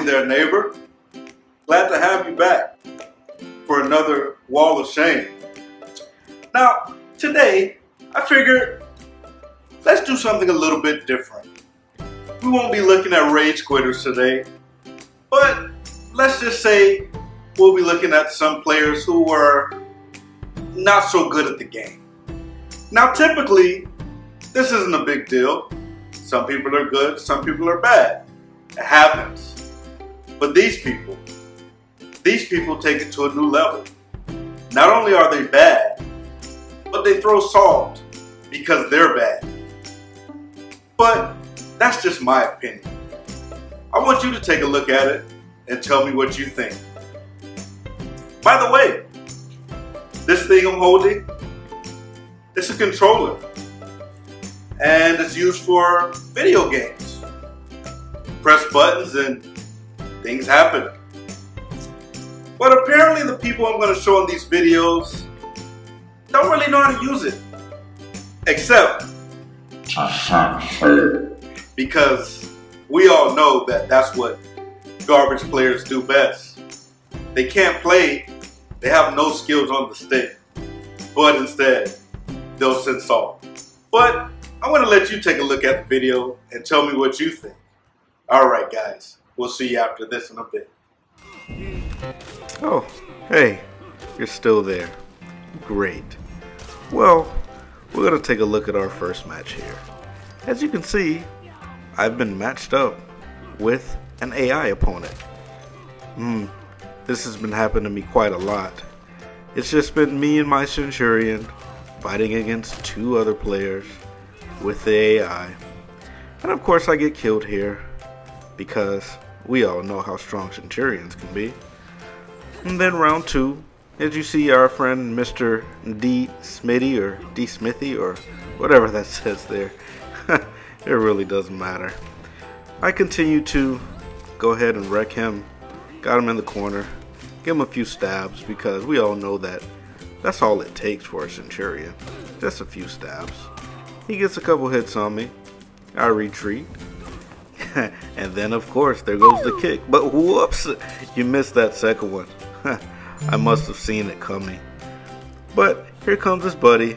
there, neighbor. Glad to have you back for another Wall of Shame. Now, today, I figured let's do something a little bit different. We won't be looking at rage quitters today, but let's just say we'll be looking at some players who were not so good at the game. Now, typically, this isn't a big deal. Some people are good, some people are bad. It happens. But these people take it to a new level. Not only are they bad, but they throw salt because they're bad. But that's just my opinion. I want you to take a look at it and tell me what you think. By the way, this thing I'm holding, it's a controller. And it's used for video games. Press buttons and things happen. But apparently the people I'm going to show in these videos don't really know how to use it. Except because we all know that that's what garbage players do best. They can't play, they have no skills on the stick, but instead they'll send salt. But I'm going to let you take a look at the video and tell me what you think. Alright guys, we'll see you after this in a bit. Oh, hey, you're still there. Great. Well, we're going to take a look at our first match here. As you can see, I've been matched up with an AI opponent. This has been happening to me quite a lot. It's just been me and my Centurion fighting against two other players with the AI. And of course I get killed here because we all know how strong Centurions can be. And then round two, as you see our friend Mr. D. Smithy or D. Smithy or whatever that says there. It really doesn't matter. I continue to go ahead and wreck him. Got him in the corner. Give him a few stabs because we all know that that's all it takes for a Centurion. Just a few stabs. He gets a couple hits on me. I retreat. And then of course there goes the kick. But whoops! You missed that second one. I must have seen it coming. But here comes his buddy,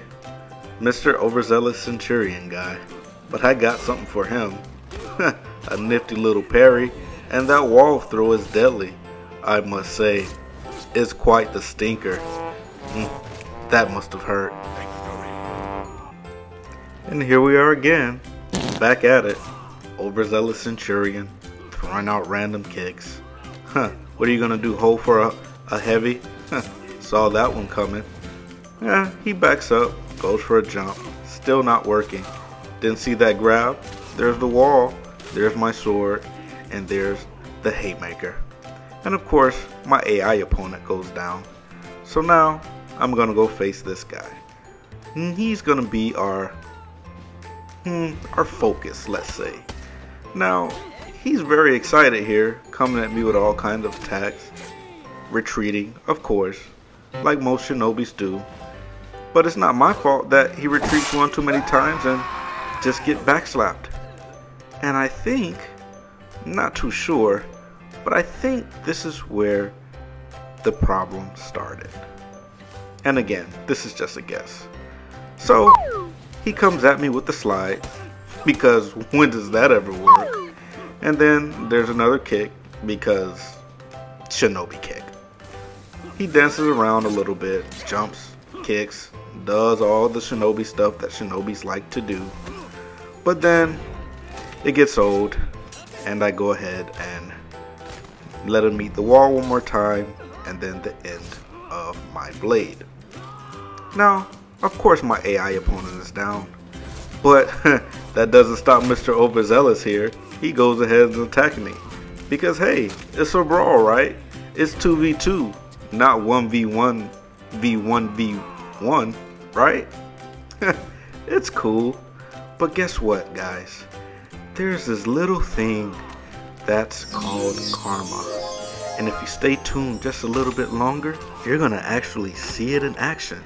Mr. Overzealous Centurion guy. But I got something for him. A nifty little parry. And that wall throw is deadly. I must say, it's quite the stinker. That must have hurt. And here we are again, back at it. Overzealous Centurion, throwing out random kicks. What are you gonna do, hold for a heavy? Saw that one coming. Yeah, he backs up, goes for a jump, still not working. Didn't see that grab. There's the wall, there's my sword, and there's the haymaker. And of course, my AI opponent goes down. So now, I'm gonna go face this guy. He's gonna be our focus, let's say. Now, he's very excited here, coming at me with all kinds of attacks. Retreating, of course, like most Shinobis do. But it's not my fault that he retreats one too many times and just get backslapped. And I think, not too sure, but I think this is where the problem started. And again, this is just a guess. So, he comes at me with the slide, because when does that ever work? And then there's another kick, because Shinobi kick. He dances around a little bit, jumps, kicks, does all the Shinobi stuff that Shinobis like to do. But then, it gets old, and I go ahead and let him meet the wall one more time, and then the end of my blade. Now, of course my AI opponent is down, but that doesn't stop Mr. Overzealous here. He goes ahead and attacks me, because hey, it's a brawl, right? It's 2v2, not 1v1, v1v1, right? It's cool, but guess what, guys? There's this little thing that's called karma. And if you stay tuned just a little bit longer, you're gonna actually see it in action.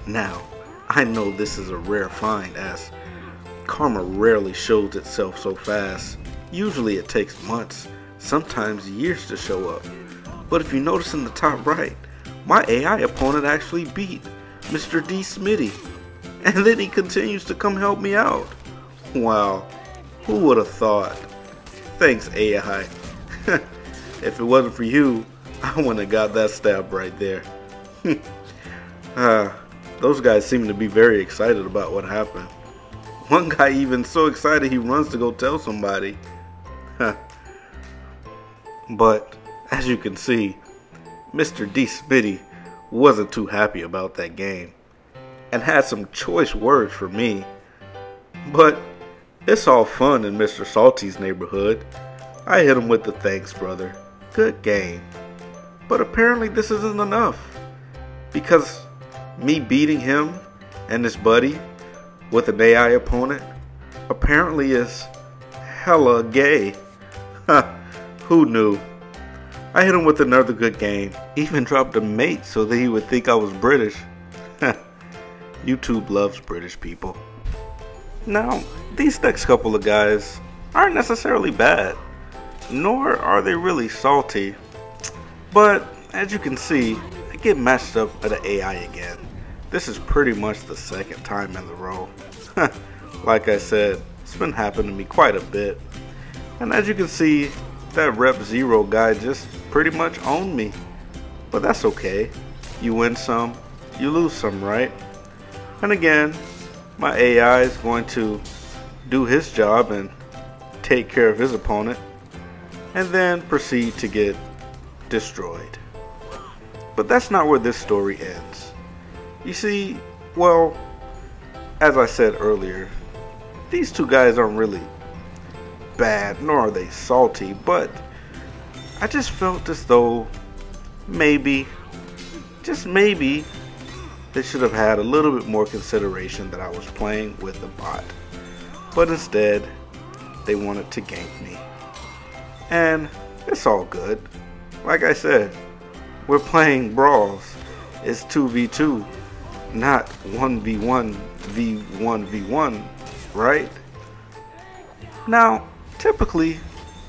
Now, I know this is a rare find, as karma rarely shows itself so fast. Usually it takes months, sometimes years to show up. But if you notice in the top right, my AI opponent actually beat Mr. D. Smitty. And then he continues to come help me out. Wow, who would have thought? Thanks, AI. If it wasn't for you, I wouldn't have got that stab right there. Those guys seem to be very excited about what happened. One guy even so excited he runs to go tell somebody. But as you can see, Mr. D. Smitty wasn't too happy about that game and had some choice words for me. But it's all fun in Mr. Salty's neighborhood. I hit him with the thanks, brother. Good game. But apparently this isn't enough, because me beating him and his buddy with an AI opponent apparently is hella gay. Who knew? I hit him with another good game. Even dropped a mate so that he would think I was British. YouTube loves British people. Now, these next couple of guys aren't necessarily bad, nor are they really salty. But as you can see, I get matched up with an AI again. This is pretty much the second time in the row. Like I said, it's been happening to me quite a bit. And as you can see, that Rep 0 guy just pretty much owned me. But that's okay. You win some, you lose some, right? And again, my AI is going to do his job and take care of his opponent, and then proceed to get destroyed. But that's not where this story ends. You see, well, as I said earlier, these two guys aren't really bad, nor are they salty, but I just felt as though maybe, just maybe, they should have had a little bit more consideration that I was playing with the bot. But instead, they wanted to gank me. And it's all good. Like I said, we're playing brawls. It's 2v2, not 1v1 v1v1, right? Now, typically,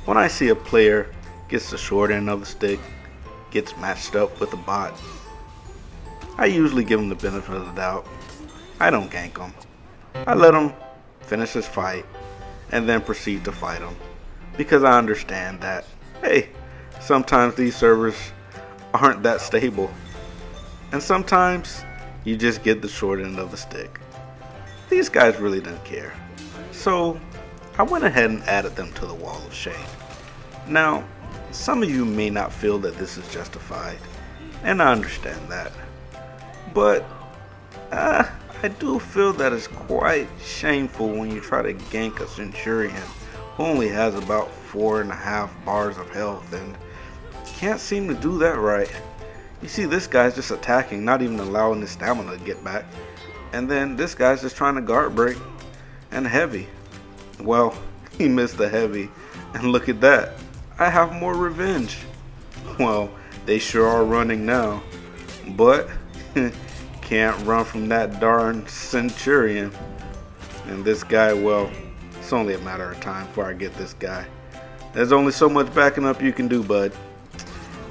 when I see a player gets the short end of the stick, gets matched up with a bot, I usually give him the benefit of the doubt. I don't gank him. I let him finish his fight and then proceed to fight him, because I understand that, hey, sometimes these servers aren't that stable, and sometimes you just get the short end of the stick. These guys really didn't care, so I went ahead and added them to the wall of shame. Now, some of you may not feel that this is justified, and I understand that. But I do feel that it's quite shameful when you try to gank a Centurion who only has about 4.5 bars of health and can't seem to do that right. You see, this guy's just attacking, not even allowing his stamina to get back. And then this guy's just trying to guard break and heavy. Well, he missed the heavy, and look at that. I have more revenge. Well, they sure are running now, but can't run from that darn Centurion. And this guy, well, it's only a matter of time before I get this guy. There's only so much backing up you can do, bud.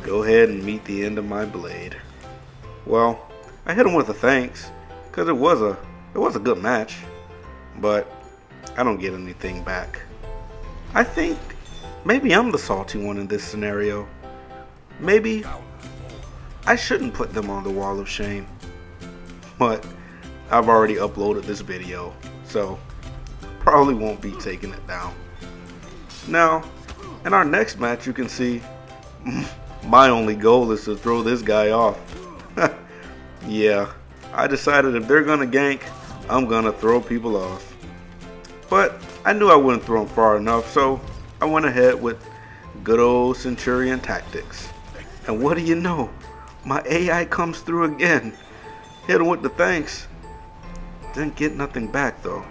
Go ahead and meet the end of my blade. Well, I hit him with a thanks, because it was a good match, but I don't get anything back. I think maybe I'm the salty one in this scenario. Maybe I shouldn't put them on the wall of shame. But I've already uploaded this video, so probably won't be taking it down. Now, in our next match, you can see my only goal is to throw this guy off. Yeah, I decided if they're gonna gank, I'm gonna throw people off. But I knew I wouldn't throw them far enough, so I went ahead with good old Centurion tactics. And what do you know? My AI comes through again. Hit him with the thanks. Didn't get nothing back though.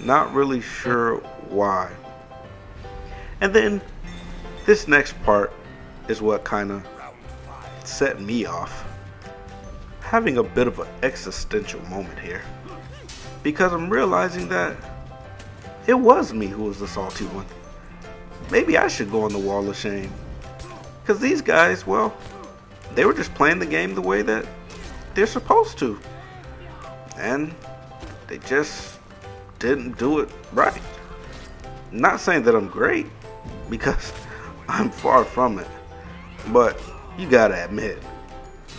Not really sure why. And then this next part is what kind of set me off. Having a bit of an existential moment here, because I'm realizing that it was me who was the salty one. maybe I should go on the wall of shame. Because these guys, well, they were just playing the game the way that they're supposed to. And they just didn't do it right. Not saying that I'm great, because I'm far from it. But you gotta admit,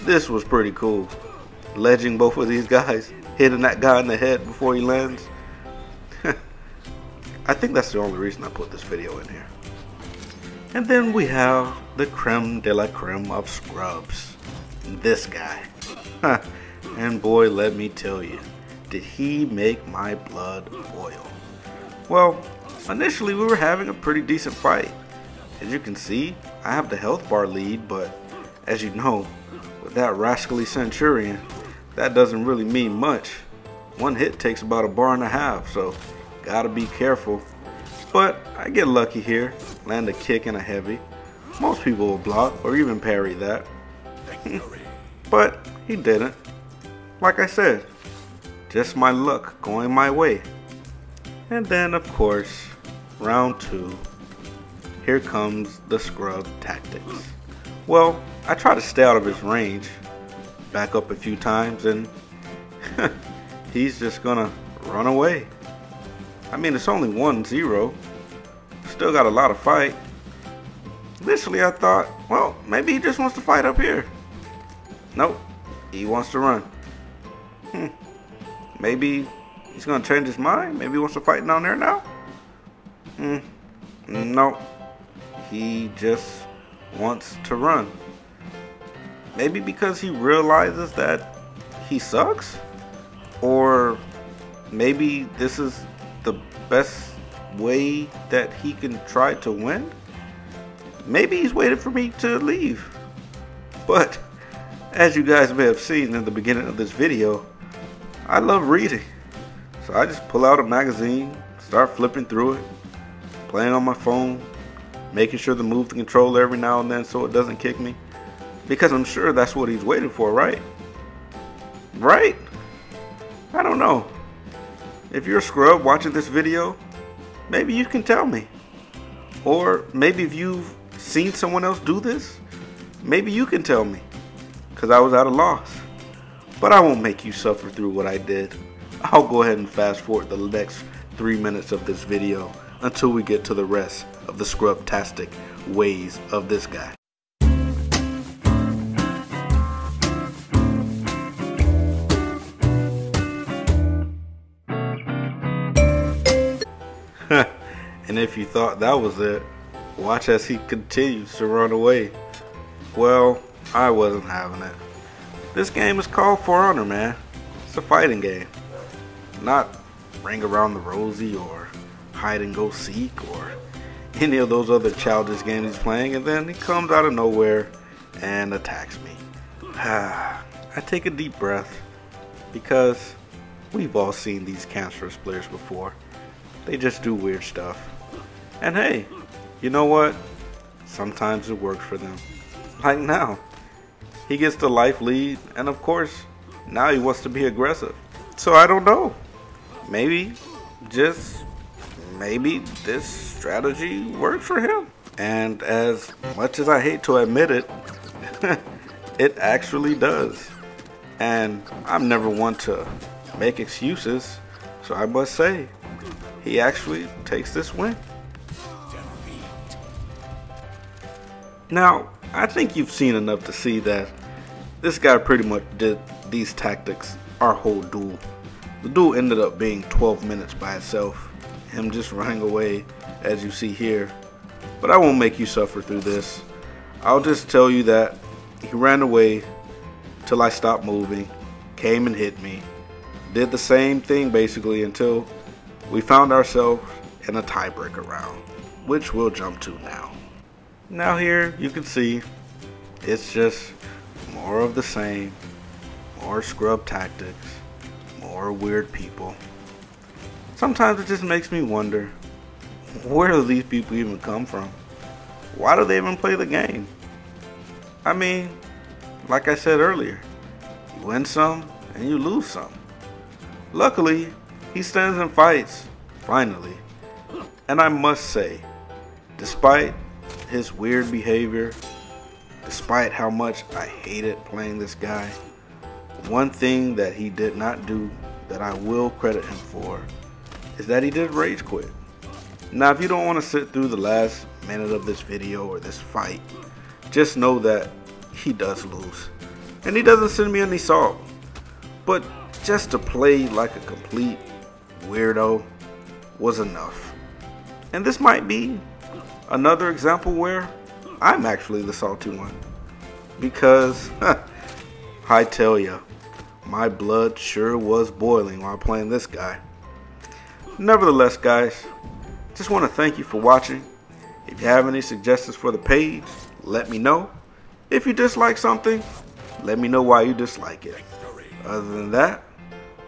this was pretty cool. Ledging both of these guys, hitting that guy in the head before he lands. I think that's the only reason I put this video in here. And then we have the creme de la creme of scrubs. This guy. And boy, let me tell you, did he make my blood boil. Well, initially we were having a pretty decent fight. As you can see, I have the health bar lead, but as you know, with that rascally Centurion, that doesn't really mean much. One hit takes about 1.5 bars, so gotta be careful. But I get lucky here, land a kick and a heavy. Most people will block or even parry that. But he didn't. Like I said, just my luck going my way. And then of course, round 2, here comes the scrub tactics. Well, I try to stay out of his range, back up a few times, and he's just gonna run away. I mean, it's only 1-0. Still got a lot of fight. Initially I thought, well, maybe he just wants to fight up here. Nope, he wants to run. Maybe he's gonna change his mind. Maybe he wants to fight down there now. Nope, he just wants to run. Maybe because he realizes that he sucks? Or maybe this is the best way that he can try to win? Maybe he's waiting for me to leave. But as you guys may have seen in the beginning of this video, I love reading. So I just pull out a magazine, start flipping through it, playing on my phone, making sure to move the controller every now and then so it doesn't kick me. Because I'm sure that's what he's waiting for, right? Right? I don't know. If you're a scrub watching this video, maybe you can tell me. Or maybe if you've seen someone else do this, maybe you can tell me. Because I was at a loss. But I won't make you suffer through what I did. I'll go ahead and fast forward the next 3 minutes of this video until we get to the rest of the scrub-tastic ways of this guy. And if you thought that was it, watch as he continues to run away. Well, I wasn't having it. This game is called For Honor, man. It's a fighting game. Not Ring Around the Rosie or Hide and Go Seek or any of those other childish games he's playing, and then he comes out of nowhere and attacks me. I take a deep breath because we've all seen these cancerous players before. They just do weird stuff. And hey, you know what? Sometimes it works for them. Like now. He gets the life lead, and of course, now he wants to be aggressive. So I don't know. Maybe, just maybe this strategy works for him. And as much as I hate to admit it, it actually does. And I'm never one to make excuses, so I must say, he actually takes this win. Now, I think you've seen enough to see that this guy pretty much did these tactics our whole duel. The duel ended up being 12 minutes by itself, him just running away as you see here. But I won't make you suffer through this. I'll just tell you that he ran away till I stopped moving, came and hit me, did the same thing basically until we found ourselves in a tiebreaker round, which we'll jump to now. Now here you can see it's just more of the same, more scrub tactics, more weird people. Sometimes it just makes me wonder, where do these people even come from? Why do they even play the game? I mean, like I said earlier, you win some and you lose some. Luckily, he stands and fights, finally. And I must say, Despite his weird behavior, despite how much I hated playing this guy, one thing that he did not do that I will credit him for is that he did rage quit. Now, if you don't want to sit through the last minute of this video or this fight, just know that he does lose. And he doesn't send me any salt. But just to play like a complete weirdo was enough. And this might be another example where I'm actually the salty one. Because, I tell ya, my blood sure was boiling while playing this guy. Nevertheless, guys, just want to thank you for watching. If you have any suggestions for the page, let me know. If you dislike something, let me know why you dislike it. Other than that,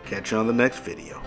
catch you on the next video.